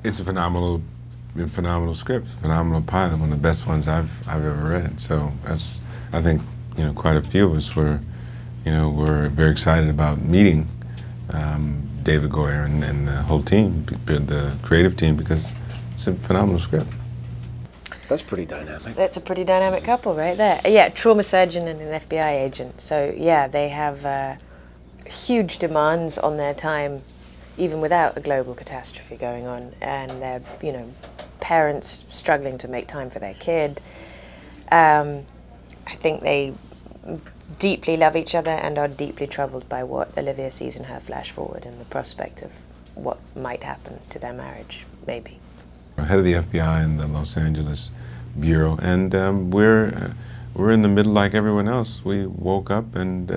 It's a phenomenal script, phenomenal pilot, one of the best ones I've ever read. So that's, I think, you know, quite a few of us were very excited about meeting David Goyer and the whole team, the creative team, because it's a phenomenal script. That's pretty dynamic. That's a pretty dynamic couple right there. Yeah, trauma surgeon and an FBI agent. So yeah, they have huge demands on their time, even without a global catastrophe going on, and they're, you know, parents struggling to make time for their kid. I think they deeply love each other and are deeply troubled by what Olivia sees in her flash forward and the prospect of what might happen to their marriage, maybe. Head of the FBI in the Los Angeles Bureau, and we're in the middle like everyone else. We woke up and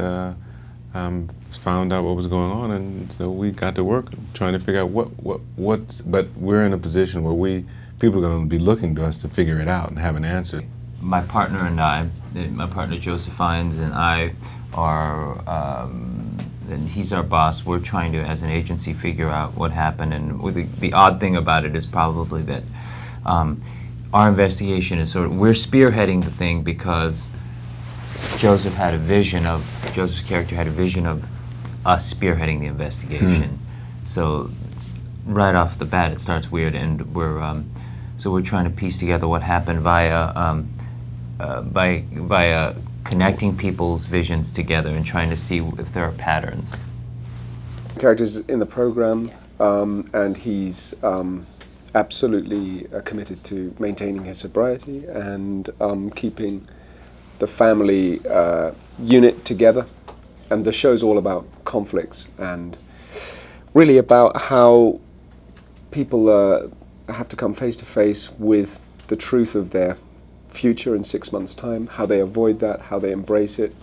found out what was going on, and so we got to work trying to figure out what. But we're in a position where people are going to be looking to us to figure it out and have an answer. My partner and I, my partner Joseph Fiennes and I are, and he's our boss, we're trying to, as an agency, figure out what happened. And the odd thing about it is probably that our investigation is sort of, we're spearheading the thing because Joseph's character had a vision of us spearheading the investigation. So right off the bat it starts weird, and so we're trying to piece together what happened via connecting people's visions together and trying to see if there are patterns. The character's in the program, and he's absolutely committed to maintaining his sobriety and keeping the family unit together. And the show's all about conflicts and really about how people have to come face to face with the truth of their future in 6 months' time, how they avoid that, how they embrace it.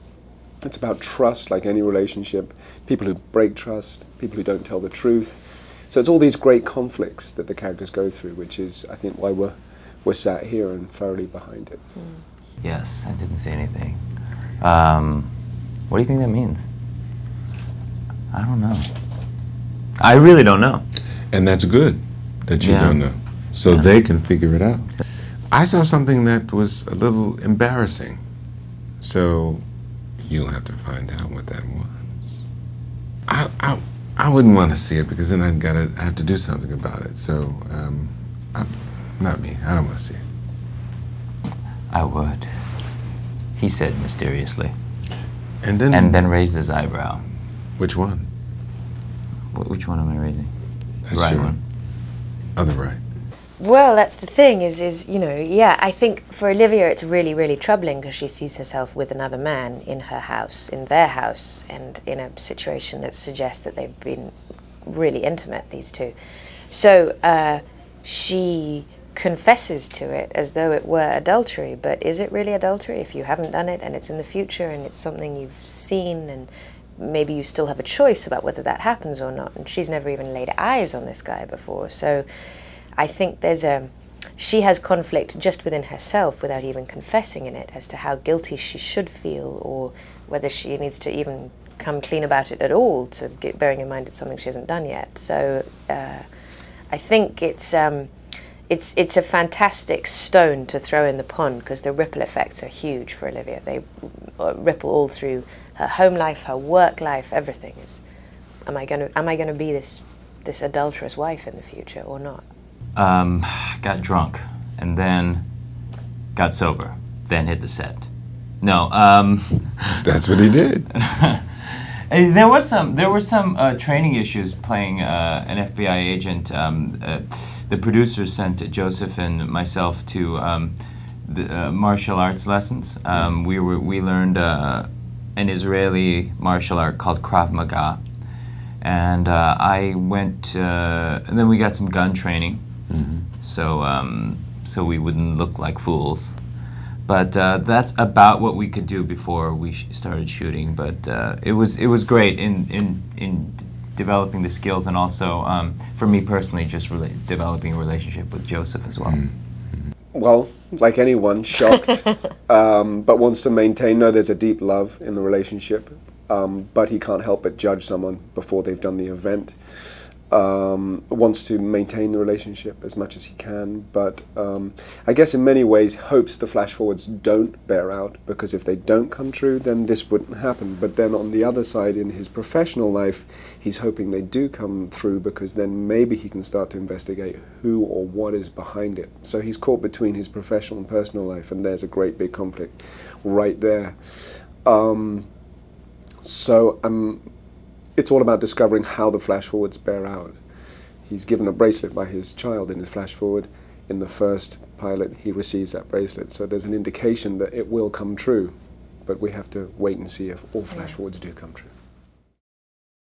It's about trust, like any relationship, people who break trust, people who don't tell the truth. So it's all these great conflicts that the characters go through, which is, I think, why we're sat here and thoroughly behind it. Yes, I didn't say anything. What do you think that means? I don't know. I really don't know. And that's good that you don't know, so they can figure it out. I saw something that was a little embarrassing, so you'll have to find out what that was. I wouldn't want to see it because then I have to do something about it. So, not me. I don't want to see it. I would. He said mysteriously. And then raised his eyebrow. Which one? Which one am I raising? That's The right your one. Other right. Well, that's the thing is, you know, yeah, I think for Olivia it's really, really troubling because she sees herself with another man in her house, in their house, and in a situation that suggests that they've been really intimate, these two. So she confesses to it as though it were adultery, but is it really adultery if you haven't done it and it's in the future and it's something you've seen and maybe you still have a choice about whether that happens or not? And she's never even laid eyes on this guy before, so I think she has conflict just within herself without even confessing in it as to how guilty she should feel or whether she needs to even come clean about it at all, bearing in mind it's something she hasn't done yet. So I think it's a fantastic stone to throw in the pond because the ripple effects are huge for Olivia. They ripple all through her home life, her work life, everything. Am I going to be this adulterous wife in the future or not? Got drunk and then got sober, then hit the set. No. That's what he did. There were some training issues playing an FBI agent. The producers sent Joseph and myself to the martial arts lessons. We learned an Israeli martial art called Krav Maga, and I went. And then we got some gun training, so we wouldn't look like fools. But that's about what we could do before we started shooting. But it was great in developing the skills, and also for me personally, just developing a relationship with Joseph as well. Well, like anyone, shocked, but wants to maintain. No, there's a deep love in the relationship, but he can't help but judge someone before they've done the event. wants to maintain the relationship as much as he can, but I guess in many ways hopes the flash forwards don't bear out, because if they don't come true, then this wouldn't happen. But then on the other side, in his professional life, he's hoping they do come through, because then maybe he can start to investigate who or what is behind it. So he's caught between his professional and personal life, and there's a great big conflict right there. It's all about discovering how the flash forwards bear out. He's given a bracelet by his child in his flash forward. In the first pilot, he receives that bracelet. So there's an indication that it will come true, but we have to wait and see if all flash forwards do come true.